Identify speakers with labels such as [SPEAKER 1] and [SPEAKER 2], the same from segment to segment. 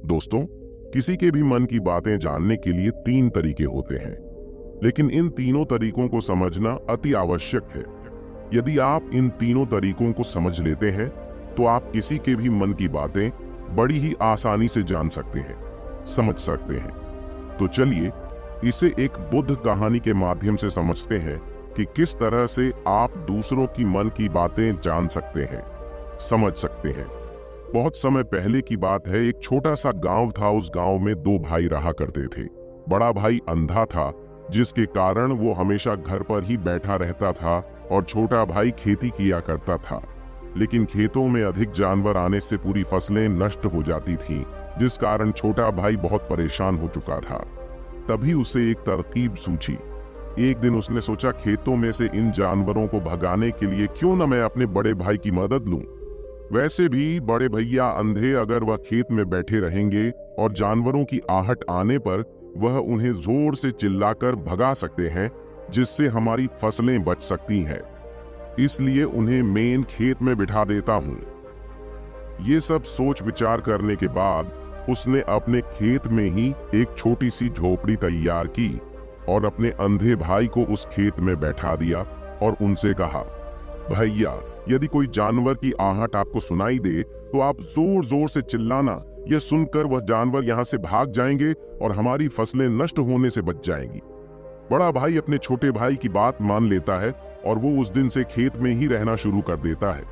[SPEAKER 1] दोस्तों, किसी के भी मन की बातें जानने के लिए तीन तरीके होते हैं, लेकिन इन तीनों तरीकों को समझना अति आवश्यक है। यदि आप इन तीनों तरीकों को समझ लेते हैं तो आप किसी के भी मन की बातें बड़ी ही आसानी से जान सकते हैं, समझ सकते हैं। तो चलिए इसे एक बुद्ध कहानी के माध्यम से समझते हैं कि किस तरह से आप दूसरों की मन की बातें जान सकते हैं, समझ सकते हैं। बहुत समय पहले की बात है। एक छोटा सा गांव था। उस गांव में दो भाई रहा करते थे। बड़ा भाई अंधा था, जिसके कारण वो हमेशा घर पर ही बैठा रहता था, और छोटा भाई खेती किया करता था। लेकिन खेतों में अधिक जानवर आने से पूरी फसलें नष्ट हो जाती थीं, जिस कारण छोटा भाई बहुत परेशान हो चुका था। तभी उसे एक तरकीब सूझी। एक दिन उसने सोचा, खेतों में से इन जानवरों को भगाने के लिए क्यों न मैं अपने बड़े भाई की मदद लूं। वैसे भी बड़े भैया अंधे, अगर वह खेत में बैठे रहेंगे और जानवरों की आहट आने पर वह उन्हें जोर से चिल्लाकर भगा सकते हैं, जिससे हमारी फसलें बच सकती हैं। इसलिए उन्हें मेन खेत में बिठा देता हूं। ये सब सोच विचार करने के बाद उसने अपने खेत में ही एक छोटी सी झोपड़ी तैयार की और अपने अंधे भाई को उस खेत में बैठा दिया और उनसे कहा, भैया, यदि कोई जानवर की आहट आपको सुनाई दे तो आप जोर जोर से चिल्लाना। यह सुनकर वह जानवर यहाँ से भाग जाएंगे और हमारी फसलें नष्ट होने से बच जाएंगी। बड़ा भाई अपने छोटे भाई की बात मान लेता है और वो उस दिन से खेत में ही रहना शुरू कर देता है।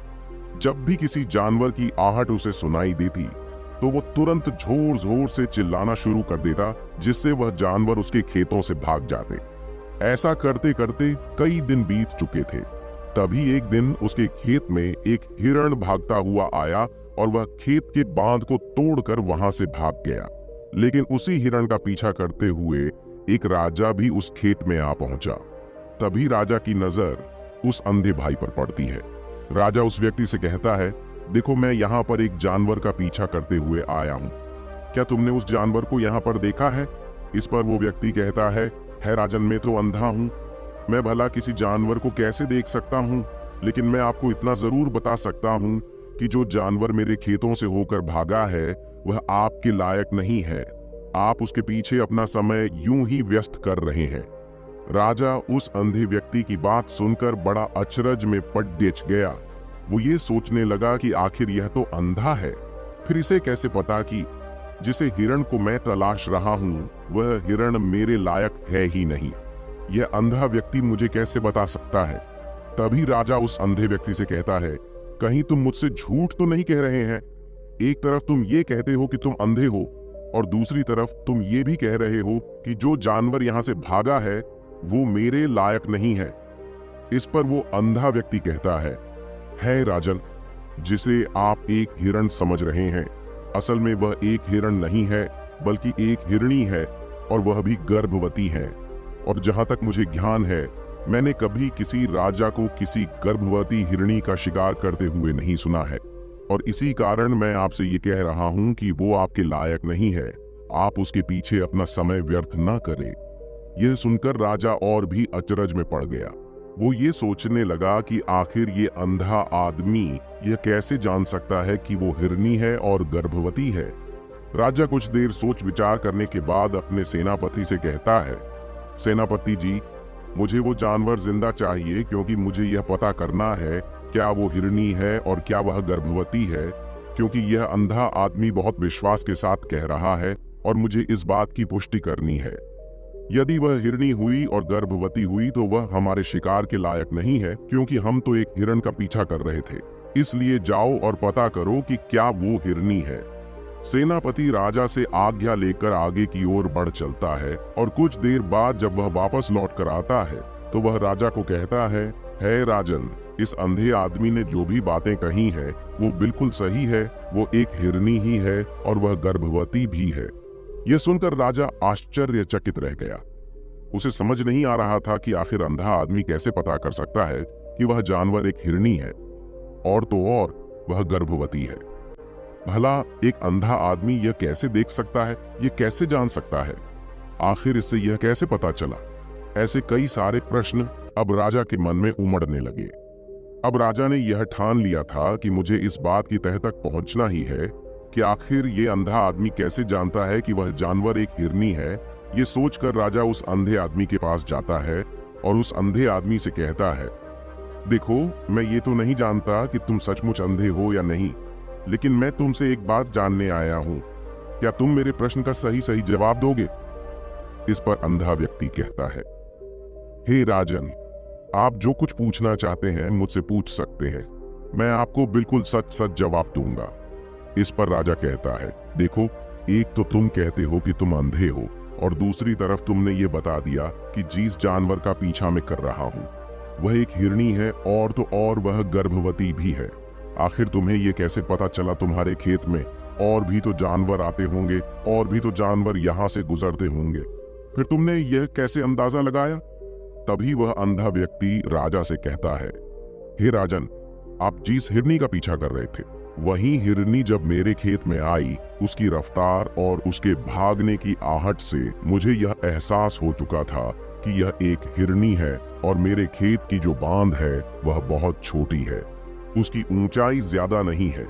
[SPEAKER 1] जब भी किसी जानवर की आहट उसे सुनाई देती तो वो तुरंत जोर जोर से चिल्लाना शुरू कर देता, जिससे वह जानवर उसके खेतों से भाग जाते। ऐसा करते करते कई दिन बीत चुके थे। तभी एक दिन उसके खेत में एक हिरण भागता हुआ आया और वह खेत के बांध को तोड़कर वहां से भाग गया। लेकिन उसी हिरण का पीछा करते हुए एक राजा भी उस खेत में आ पहुंचा। तभी राजा की नजर उस अंधे भाई पर पड़ती है। राजा उस व्यक्ति से कहता है, देखो, मैं यहाँ पर एक जानवर का पीछा करते हुए आया हूँ। क्या तुमने उस जानवर को यहाँ पर देखा है? इस पर वो व्यक्ति कहता है राजन, मैं तो अंधा हूँ। मैं भला किसी जानवर को कैसे देख सकता हूँ, लेकिन मैं आपको इतना जरूर बता सकता हूँ कि जो जानवर मेरे खेतों से होकर भागा है वह आपके लायक नहीं है। आप उसके पीछे अपना समय यूं ही व्यस्त कर रहे हैं। राजा उस अंधे व्यक्ति की बात सुनकर बड़ा अचरज में पड़ गया। वो ये सोचने लगा कि आखिर यह तो अंधा है, फिर इसे कैसे पता कि जिसे हिरण को मैं तलाश रहा हूँ वह हिरण मेरे लायक है ही नहीं। यह अंधा व्यक्ति मुझे कैसे बता सकता है? तभी राजा उस अंधे व्यक्ति से कहता है, कहीं तुम मुझसे झूठ तो नहीं कह रहे हैं? एक तरफ तुम ये कहते हो कि तुम अंधे हो और दूसरी तरफ तुम ये भी कह रहे हो कि जो जानवर यहाँ से भागा है वो मेरे लायक नहीं है। इस पर वो अंधा व्यक्ति कहता है राजन, जिसे आप एक हिरण समझ रहे हैं, असल में वह एक हिरण नहीं है बल्कि एक हिरणी है, और वह भी गर्भवती है। और जहां तक मुझे ज्ञान है, मैंने कभी किसी राजा को किसी गर्भवती हिरणी का शिकार करते हुए नहीं सुना है, और इसी कारण मैं आपसे ये कह रहा हूं कि वो आपके लायक नहीं है। आप उसके पीछे अपना समय व्यर्थ ना करें। यह सुनकर राजा और भी अचरज में पड़ गया। वो ये सोचने लगा कि आखिर ये अंधा आदमी यह कैसे जान सकता है कि वो हिरणी है और गर्भवती है। राजा कुछ देर सोच विचार करने के बाद अपने सेनापति से कहता है, सेनापति जी, मुझे वो जानवर जिंदा चाहिए, क्योंकि मुझे यह पता करना है क्या वो हिरणी है और क्या वह गर्भवती है, क्योंकि यह अंधा आदमी बहुत विश्वास के साथ कह रहा है और मुझे इस बात की पुष्टि करनी है। यदि वह हिरणी हुई और गर्भवती हुई तो वह हमारे शिकार के लायक नहीं है, क्योंकि हम तो एक हिरण का पीछा कर रहे थे। इसलिए जाओ और पता करो कि क्या वो हिरणी है। सेनापति राजा से आज्ञा लेकर आगे की ओर बढ़ चलता है, और कुछ देर बाद जब वह वापस लौट कर आता है तो वह राजा को कहता है राजन, इस अंधे आदमी ने जो भी बातें कही हैं वो बिल्कुल सही है। वो एक हिरणी ही है और वह गर्भवती भी है। यह सुनकर राजा आश्चर्यचकित रह गया। उसे समझ नहीं आ रहा था कि आखिर अंधा आदमी कैसे पता कर सकता है कि वह जानवर एक हिरणी है, और तो और वह गर्भवती है। भला एक अंधा आदमी यह कैसे देख सकता है, यह कैसे जान सकता है? आखिर इससे यह कैसे पता चला? ऐसे कई सारे प्रश्न अब राजा के मन में उमड़ने लगे। अब राजा ने यह ठान लिया था कि मुझे इस बात की तह तक पहुंचना ही है कि आखिर ये अंधा आदमी कैसे जानता है कि वह जानवर एक हिरनी है। ये सोचकर राजा उस अंधे आदमी के पास जाता है और उस अंधे आदमी से कहता है, देखो, मैं ये तो नहीं जानता कि तुम सचमुच अंधे हो या नहीं, लेकिन मैं तुमसे एक बात जानने आया हूं। क्या तुम मेरे प्रश्न का सही सही जवाब दोगे? इस पर अंधा व्यक्ति कहता है, हे राजन, आप जो कुछ पूछना चाहते हैं मुझसे पूछ सकते हैं। मैं आपको बिल्कुल सच सच जवाब दूंगा। इस पर राजा कहता है, देखो, एक तो तुम कहते हो कि तुम अंधे हो और दूसरी तरफ तुमने ये बता दिया कि जिस जानवर का पीछा मैं कर रहा हूँ वह एक हिरनी है और तो और वह गर्भवती भी है। आखिर तुम्हें ये कैसे पता चला? तुम्हारे खेत में और भी तो जानवर आते होंगे और भी तो जानवर यहाँ से गुजरते होंगे, फिर तुमने यह कैसे अंदाजा लगाया? तभी वह अंधा व्यक्ति राजा से कहता है, हे राजन, आप जिस हिरनी का पीछा कर रहे थे वही हिरनी जब मेरे खेत में आई, उसकी रफ्तार और उसके भागने की आहट से मुझे यह एहसास हो चुका था कि यह एक हिरनी है और मेरे खेत की जो बांध है वह बहुत छोटी है, उसकी ऊंचाई ज्यादा नहीं है।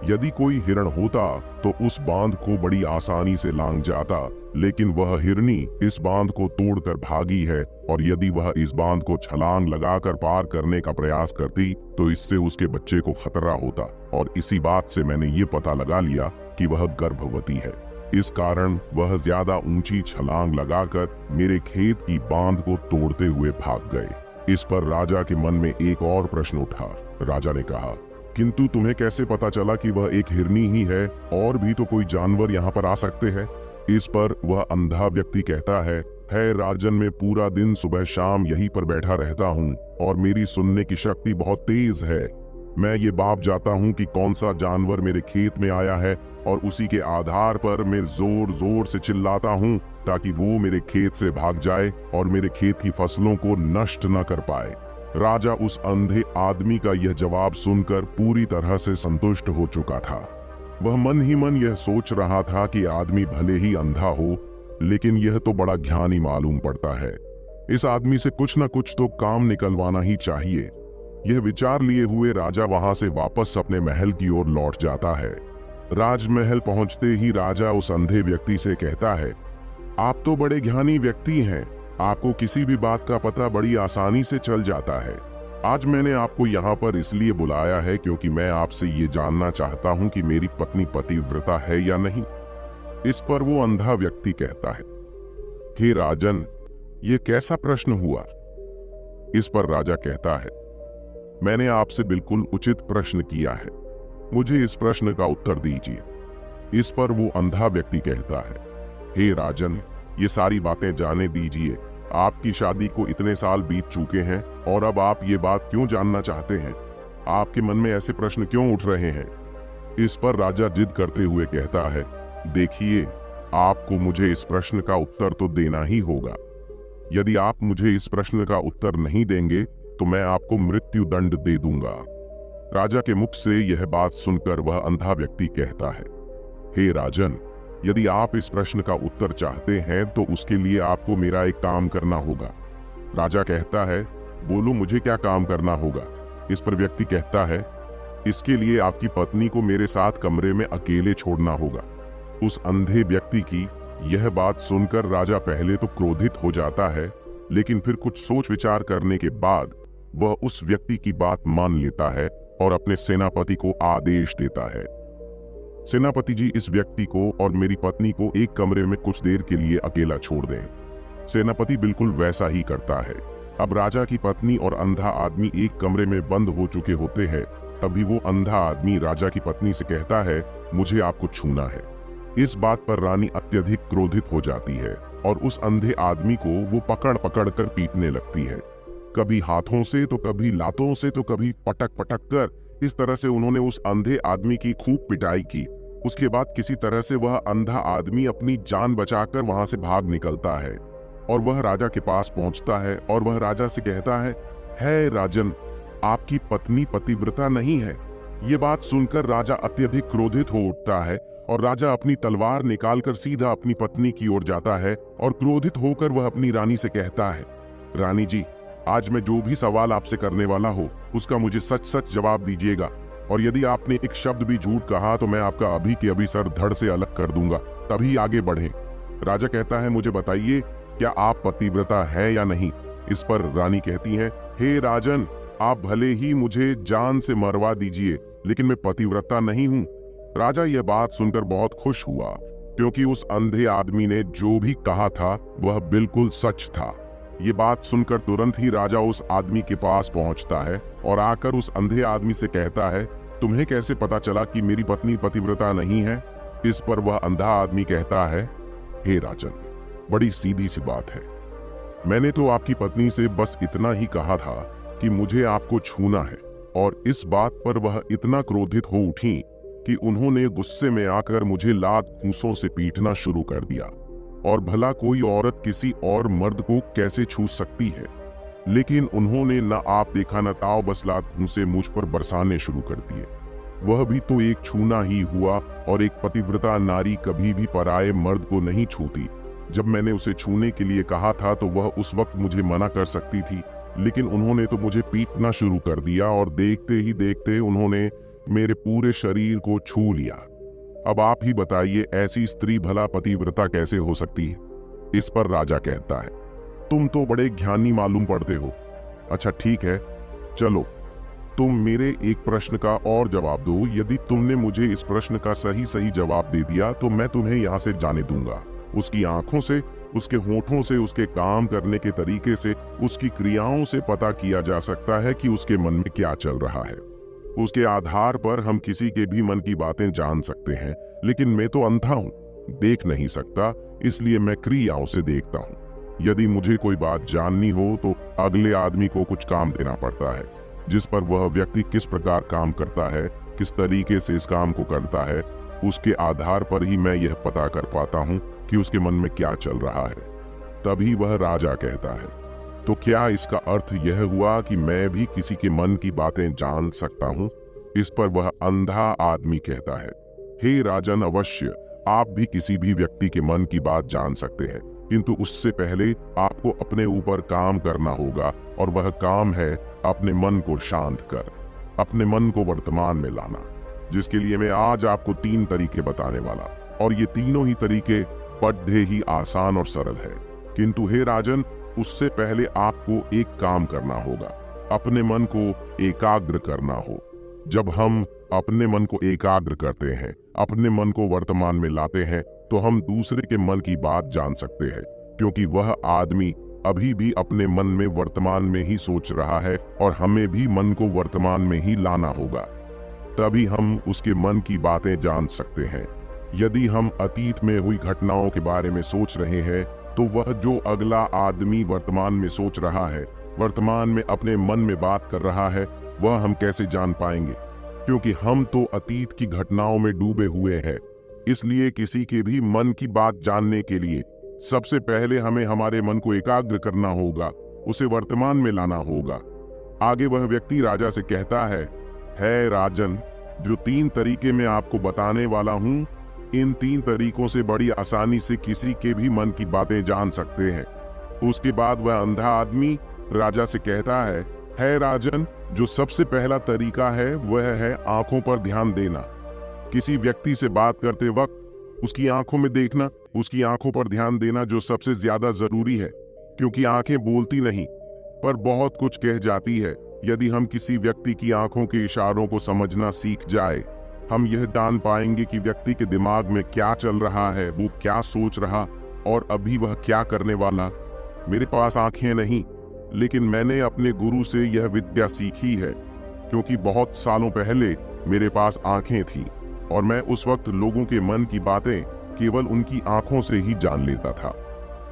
[SPEAKER 1] यदि कोई हिरण होता तो उस बांध को बड़ी आसानी से लांघ जाता, लेकिन वह हिरनी इस बांध को तोड़कर भागी है और यदि वह इस बांध को छलांग लगाकर पार करने का प्रयास करती तो इससे उसके बच्चे को खतरा होता, और इसी बात से मैंने ये पता लगा लिया कि वह गर्भवती है। इस कारण वह ज्यादा ऊंची छलांग लगाकर मेरे खेत की बांध को तोड़ते हुए भाग गए। इस पर राजा के मन में एक और प्रश्न उठा। राजा ने कहा, किंतु तुम्हें कैसे पता चला कि वह एक हिरनी ही है और भी तो कोई जानवर यहाँ पर आ सकते हैं? इस पर वह अंधा व्यक्ति कहता है राजन, मैं पूरा दिन सुबह शाम यहीं पर बैठा रहता हूँ और मेरी सुनने की शक्ति बहुत तेज है। मैं ये भाप जाता हूँ कि कौन सा जानवर मेरे खेत में आया है और उसी के आधार पर मैं जोर जोर से चिल्लाता हूँ ताकि वो मेरे खेत से भाग जाए और मेरे खेत की फसलों को नष्ट न कर पाए। राजा उस अंधे आदमी का यह जवाब सुनकर पूरी तरह से संतुष्ट हो चुका था। वह मन ही मन यह सोच रहा था कि आदमी भले ही अंधा हो, लेकिन यह तो बड़ा ज्ञानी मालूम पड़ता है। इस आदमी से कुछ न कुछ तो काम निकलवाना ही चाहिए। यह विचार लिए हुए राजा वहां से वापस अपने महल की ओर लौट जाता है। राजमहल पहुंचते ही राजा उस अंधे व्यक्ति से कहता है, आप तो बड़े ज्ञानी व्यक्ति हैं, आपको किसी भी बात का पता बड़ी आसानी से चल जाता है। आज मैंने आपको यहाँ पर इसलिए बुलाया है क्योंकि मैं आपसे ये जानना चाहता हूँ कि मेरी पत्नी पतिव्रता है या नहीं। इस पर वो अंधा व्यक्ति कहता है, हे राजन, ये कैसा प्रश्न हुआ? इस पर राजा कहता है, मैंने आपसे बिल्कुल उचित प्रश्न किया है, मुझे इस प्रश्न का उत्तर दीजिए। इस पर वो अंधा व्यक्ति कहता है, हे राजन, ये सारी बातें जाने दीजिए। आपकी शादी को इतने साल बीत चुके हैं और अब आप ये बात क्यों जानना चाहते हैं? आपके मन में ऐसे प्रश्न क्यों उठ रहे हैं? इस पर राजा जिद करते हुए कहता है, देखिए, आपको मुझे इस प्रश्न का उत्तर तो देना ही होगा। यदि आप मुझे इस प्रश्न का उत्तर नहीं देंगे तो मैं आपको मृत्यु दंड दे दूंगा। राजा के मुख से यह बात सुनकर वह अंधा व्यक्ति कहता है, हे राजन, यदि आप इस प्रश्न का उत्तर चाहते हैं तो उसके लिए आपको मेरा एक काम करना होगा। राजा कहता है, बोलो, मुझे क्या काम करना होगा? इस पर व्यक्ति कहता है, इसके लिए आपकी पत्नी को मेरे साथ कमरे में अकेले छोड़ना होगा। उस अंधे व्यक्ति की यह बात सुनकर राजा पहले तो क्रोधित हो जाता है, लेकिन फिर कुछ सोच विचार करने के बाद वह उस व्यक्ति की बात मान लेता है और अपने सेनापति को आदेश देता है, सेनापति जी, इस व्यक्ति को और मेरी पत्नी को एक कमरे में कुछ देर के लिए अकेला छोड़ दें। सेनापति बिल्कुल वैसा ही करता है। अब राजा की पत्नी और अंधा आदमी एक कमरे में बंद हो चुके होते हैं। तभी वो अंधा आदमी राजा की पत्नी से कहता है, मुझे आपको छूना है। इस बात पर रानी अत्यधिक क्रोधित हो जाती है और उस अंधे आदमी को वो पकड़ पकड़ कर पीटने लगती है। कभी हाथों से तो कभी लातों से तो कभी पटक पटक कर इस तरह से उन्होंने उस अंधे आदमी की खूब पिटाई की। उसके बाद किसी तरह से वह अंधा आदमी अपनी जान बचाकर वहां से भाग निकलता है और वह राजा के पास पहुंचता है और वह राजा से कहता है राजन, आपकी पत्नी पतिव्रता नहीं है। ये बात सुनकर राजा अत्यधिक क्रोधित हो उठता है और राजा अपनी तलवार निकालकर सीधा अपनी पत्नी की ओर जाता है और क्रोधित होकर वह अपनी रानी से कहता है, रानी जी, आज मैं जो भी सवाल आपसे करने वाला हो उसका मुझे सच सच जवाब दीजिएगा। और यदि आपने एक शब्द भी झूठ कहा तो मैं आपका अभी के अभी सर धड़ से अलग कर दूंगा, तभी आगे बढ़ें। राजा कहता है, मुझे बताइए, क्या आप पतिव्रता है या नहीं? इस पर रानी कहती है, हे राजन, आप भले ही मुझे जान से मरवा दीजिए, लेकिन मैं पतिव्रता नहीं हूँ। राजा यह बात सुनकर बहुत खुश हुआ, क्योंकि उस अंधे आदमी ने जो भी कहा था वह बिल्कुल सच था। ये बात सुनकर तुरंत ही राजा उस आदमी के पास पहुंचता है और आकर उस अंधे आदमी से कहता है, तुम्हें कैसे पता चला कि मेरी पत्नी पतिव्रता नहीं है? इस पर वह अंधा आदमी कहता है, हे राजन, बड़ी सीधी सी बात है। मैंने तो आपकी पत्नी से बस इतना ही कहा था कि मुझे आपको छूना है, और इस बात पर वह इतना क्रोधित हो उठी कि उन्होंने गुस्से में आकर मुझे लात घूंसों से पीटना शुरू कर दिया। और भला कोई औरत किसी और मर्द को कैसे छू सकती है? लेकिन उन्होंने न आप देखा न ताव, बस लात घूंसे मुझ पर बरसाने शुरू कर दिए। वह भी तो एक छूना ही हुआ, और एक पतिव्रता नारी कभी भी पराये मर्द को नहीं छूती। जब मैंने उसे छूने के लिए कहा था तो वह उस वक्त मुझे मना कर सकती थी, लेकिन उन्होंने तो मुझे पीटना शुरू कर दिया, और देखते ही देखते उन्होंने मेरे पूरे शरीर को छू लिया। अब आप ही बताइए, ऐसी स्त्री भला पतिव्रता कैसे हो सकती है? इस पर राजा कहता है, तुम तो बड़े ज्ञानी मालूम पड़ते हो। अच्छा ठीक है, चलो तुम मेरे एक प्रश्न का और जवाब दो। यदि तुमने मुझे इस प्रश्न का सही सही जवाब दे दिया तो मैं तुम्हें यहाँ से जाने दूंगा। उसकी आंखों से, उसके होठों से, उसके काम करने के तरीके से, उसकी क्रियाओं से पता किया जा सकता है कि उसके मन में क्या चल रहा है। उसके आधार पर हम किसी के भी मन की बातें जान सकते हैं, लेकिन मैं तो अंधा हूँ, देख नहीं सकता, इसलिए मैं क्रियाओं से देखता हूँ। यदि मुझे कोई बात जाननी हो तो अगले आदमी को कुछ काम देना पड़ता है, जिस पर वह व्यक्ति किस प्रकार काम करता है, किस तरीके से इस काम को करता है, उसके आधार पर ही मैं यह पता कर पाता हूँ कि उसके मन में क्या चल रहा है। तभी वह राजा कहता है, तो क्या इसका अर्थ यह हुआ कि मैं भी किसी के मन की बातें जान सकता हूँ? इस पर वह अंधा आदमी कहता है, हे राजन, अवश्य आप भी किसी भी व्यक्ति के मन की बात जान सकते हैं, किंतु उससे पहले आपको अपने ऊपर काम करना होगा, और वह काम है अपने मन को शांत कर, अपने मन को वर्तमान में लाना, जिसके लिए मैं आज आपको 3 तरीके बताने वाला। और ये तीनों ही तरीके बड़े ही आसान और सरल है। किंतु हे राजन, उससे पहले आपको एक काम करना होगा, अपने मन को एकाग्र करना हो। जब हम अपने मन को एकाग्र करते हैं, अपने मन को वर्तमान में लाते हैं, तो हम दूसरे के मन की बात जान सकते हैं, क्योंकि वह आदमी अभी भी अपने मन में वर्तमान में ही सोच रहा है, और हमें भी मन को वर्तमान में ही लाना होगा, तभी हम उसके मन की बातें जान सकते हैं। यदि हम अतीत में हुई घटनाओं के बारे में सोच रहे हैं, तो वह जो अगला आदमी वर्तमान में सोच रहा है, वर्तमान में अपने मन में बात कर रहा है, वह हम कैसे जान पाएंगे? क्योंकि हम तो अतीत की घटनाओं में डूबे हुए हैं। इसलिए किसी के भी मन की बात जानने के लिए सबसे पहले हमें हमारे मन को एकाग्र करना होगा, उसे वर्तमान में लाना होगा। आगे वह व्यक्ति राजा से कहता है राजन, जो 3 तरीके मैं आपको बताने वाला हूँ, इन 3 तरीकों से बड़ी आसानी से किसी के भी मन की बातें जान सकते हैं। उसके बाद वह अंधा आदमी राजा से कहता है राजन, जो सबसे पहला तरीका है वह है आंखों पर ध्यान देना। किसी व्यक्ति से बात करते वक्त उसकी आंखों में देखना, उसकी आंखों पर ध्यान देना जो सबसे ज्यादा जरूरी है, क्योंकि आंखें बोलती नहीं पर बहुत कुछ कह जाती है। यदि हम किसी व्यक्ति की आंखों के इशारों को समझना सीख जाए, हम यह जान पाएंगे कि व्यक्ति के दिमाग में क्या चल रहा है, वो क्या सोच रहा और अभी वह क्या करने वाला। मेरे पास आंखें नहीं, लेकिन मैंने अपने गुरु से यह विद्या सीखी है, क्योंकि बहुत सालों पहले मेरे पास आंखें थीं और मैं उस वक्त लोगों के मन की बातें केवल उनकी आंखों से ही जान लेता था।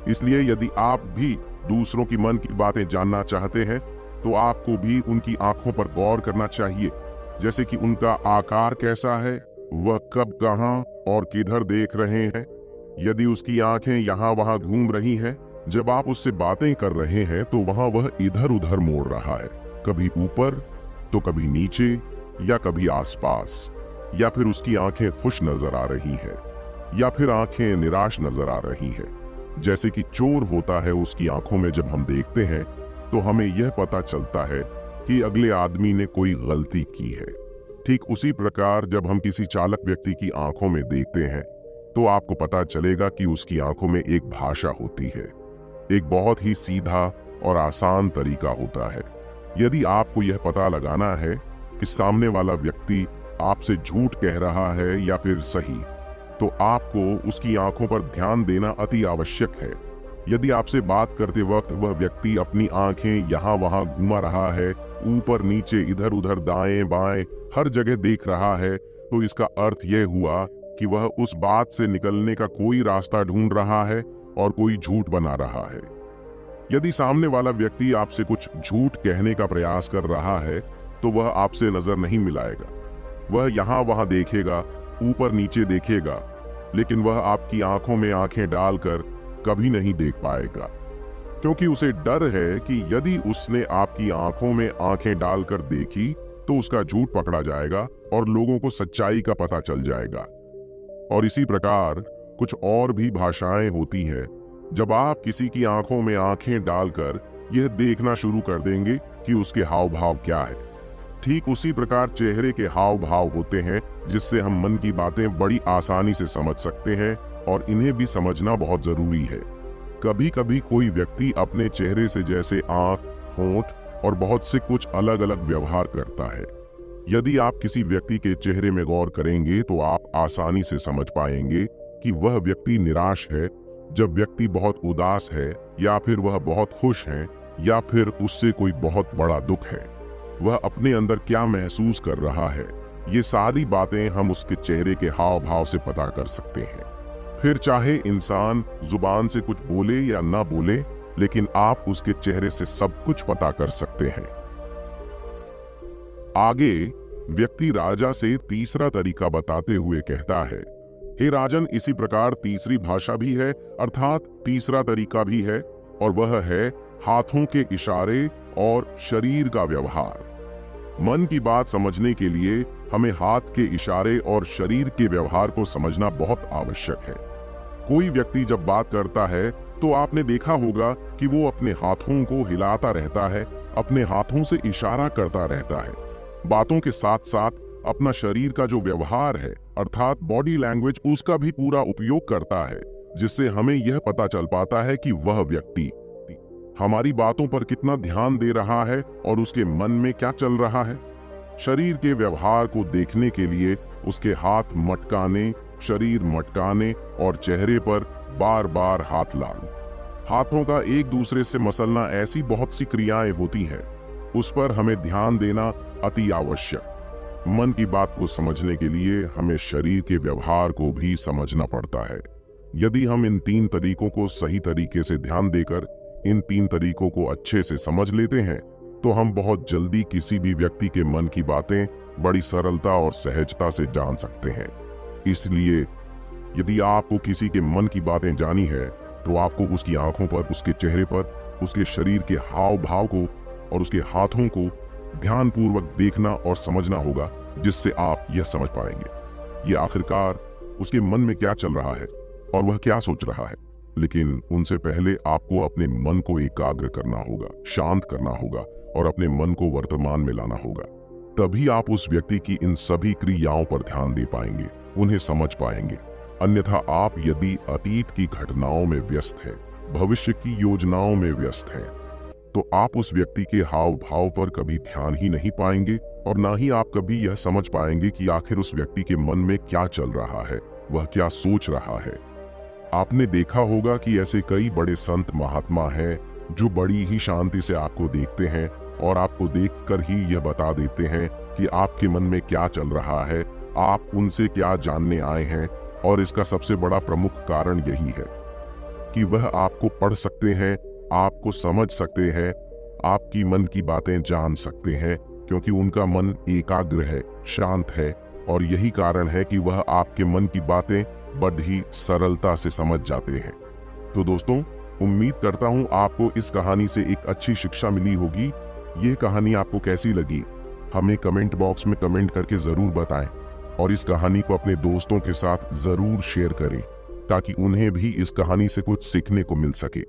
[SPEAKER 1] इसलिए यदि आप भी दूसरों की मन की बातें जानना चाहते हैं, तो आपको भी उनकी आंखों पर गौर करना चाहिए, जैसे कि उनका आकार कैसा है, वह कब, कहां और किधर देख रहे हैं। यदि उसकी आंखें यहाँ वहां घूम रही हैं, जब आप उससे बातें कर रहे हैं, तो वहां वह इधर उधर मोड़ रहा है, कभी ऊपर तो कभी नीचे या कभी आसपास, या फिर उसकी आंखें खुश नजर आ रही हैं या फिर आंखें निराश नजर आ रही हैं। जैसे कि चोर होता है, उसकी आंखों में जब हम देखते हैं तो हमें यह पता चलता है कि अगले आदमी ने कोई गलती की है। ठीक उसी प्रकार जब हम किसी चालक व्यक्ति की आंखों में देखते हैं तो आपको पता चलेगा कि उसकी आंखों में एक भाषा होती है, एक बहुत ही सीधा और आसान तरीका होता है। यदि आपको यह पता लगाना है कि सामने वाला व्यक्ति आपसे झूठ कह रहा है या फिर सही, तो आपको उसकी आंखों पर ध्यान देना अति आवश्यक है। यदि आपसे बात करते वक्त वह व्यक्ति अपनी आंखें यहाँ वहां घुमा रहा है, ऊपर नीचे इधर उधर दाएं बाएं हर जगह देख रहा है, तो इसका अर्थ यह हुआ कि वह उस बात से निकलने का कोई रास्ता ढूंढ रहा है और कोई झूठ बना रहा है। यदि सामने वाला व्यक्ति आपसे कुछ झूठ कहने का प्रयास कर रहा है तो वह आपसे नजर नहीं मिलाएगा। वह यहाँ वहां देखेगा, ऊपर नीचे देखेगा, लेकिन वह आपकी आंखों में आंखें डालकर कभी नहीं देख पाएगा, क्योंकि उसे डर है कि यदि उसने आपकी आंखों में आंखें डालकर देखी तो उसका झूठ पकड़ा जाएगा और लोगों को सच्चाई का पता चल जाएगा। और इसी प्रकार कुछ और भी भाषाएं होती हैं। जब आप किसी की आंखों में आंखें डालकर यह देखना शुरू कर देंगे कि उसके हाव भाव क्या है, ठीक उसी प्रकार चेहरे के हाव भाव होते हैं जिससे हम मन की बातें बड़ी आसानी से समझ सकते हैं और इन्हें भी समझना बहुत जरूरी है। कभी कभी कोई व्यक्ति अपने चेहरे से जैसे आंख, होंठ और बहुत से कुछ अलग अलग व्यवहार करता है। यदि आप किसी व्यक्ति के चेहरे में गौर करेंगे तो आप आसानी से समझ पाएंगे कि वह व्यक्ति निराश है, जब व्यक्ति बहुत उदास है, या फिर वह बहुत खुश है, या फिर उससे कोई बहुत बड़ा दुख है। वह अपने अंदर क्या महसूस कर रहा है, ये सारी बातें हम उसके चेहरे के हाव भाव से पता कर सकते हैं। फिर चाहे इंसान जुबान से कुछ बोले या ना बोले, लेकिन आप उसके चेहरे से सब कुछ पता कर सकते हैं। आगे व्यक्ति राजा से तीसरा तरीका बताते हुए कहता है, हे राजन, इसी प्रकार तीसरी भाषा भी है, अर्थात तीसरा तरीका भी है, और वह है हाथों के इशारे और शरीर का व्यवहार। मन की बात समझने के लिए हमें हाथ के इशारे और शरीर के व्यवहार को समझना बहुत आवश्यक है। कोई व्यक्ति जब बात करता है तो आपने देखा होगा कि वो अपने हाथों को हिलाता रहता है, अपने हाथों से इशारा करता रहता है। बातों के साथ साथ अपना शरीर का जो व्यवहार है अर्थात बॉडी लैंग्वेज, उसका भी पूरा उपयोग करता है, जिससे हमें यह पता चल पाता है कि वह व्यक्ति हमारी बातों पर कितना ध्यान दे रहा है और उसके मन में क्या चल रहा है। शरीर के व्यवहार को देखने के लिए उसके हाथ मटकाने, शरीर मटकाने और चेहरे पर बार बार हाथ लाना, हाथों का एक दूसरे से मसलना, ऐसी बहुत सी क्रियाएं होती हैं, उस पर हमें ध्यान देना अति आवश्यक। मन की बात को समझने के लिए हमें शरीर के व्यवहार को भी समझना पड़ता है। यदि हम इन तीन तरीकों को सही तरीके से ध्यान देकर इन तीन तरीकों को अच्छे से समझ लेते हैं तो हम बहुत जल्दी किसी भी व्यक्ति के मन की बातें बड़ी सरलता और सहजता से जान सकते हैं। इसलिए यदि आपको किसी के मन की बातें जानी है तो आपको उसकी आंखों पर, उसके चेहरे पर, उसके शरीर के हाव भाव को और उसके हाथों को ध्यानपूर्वक देखना और समझना होगा, जिससे आप यह समझ पाएंगे ये आखिरकार उसके मन में क्या चल रहा है और वह क्या सोच रहा है। लेकिन उनसे पहले आपको अपने मन को एकाग्र करना होगा, शांत करना होगा और अपने मन को वर्तमान में लाना होगा। तभी आप उस व्यक्ति की इन सभी क्रियाओं पर ध्यान दे पाएंगे, उन्हें समझ पाएंगे। अन्यथा आप यदि अतीत की घटनाओं में व्यस्त हैं, भविष्य की योजनाओं में व्यस्त हैं, तो आप उस व्यक्ति के हाव भाव पर कभी ध्यान ही नहीं पाएंगे और ना ही आप कभी यह समझ पाएंगे कि आखिर उस व्यक्ति के मन में क्या चल रहा है, वह क्या सोच रहा है। आपने देखा होगा कि ऐसे कई बड़े संत महात्मा हैं जो बड़ी ही शांति से आपको देखते हैं और आपको देखकर ही यह बता देते हैं कि आपके मन में क्या चल रहा है, आप उनसे क्या जानने आए हैं। और इसका सबसे बड़ा प्रमुख कारण यही है कि वह आपको पढ़ सकते हैं, आपको समझ सकते हैं, आपकी मन की बातें जान सकते हैं, क्योंकि उनका मन एकाग्र है, शांत है, और यही कारण है कि वह आपके मन की बातें बड़ी सरलता से समझ जाते हैं। तो दोस्तों, उम्मीद करता हूं आपको इस कहानी से एक अच्छी शिक्षा मिली होगी। यह कहानी आपको कैसी लगी हमें कमेंट बॉक्स में कमेंट करके जरूर बताएं और इस कहानी को अपने दोस्तों के साथ जरूर शेयर करें ताकि उन्हें भी इस कहानी से कुछ सीखने को मिल सके।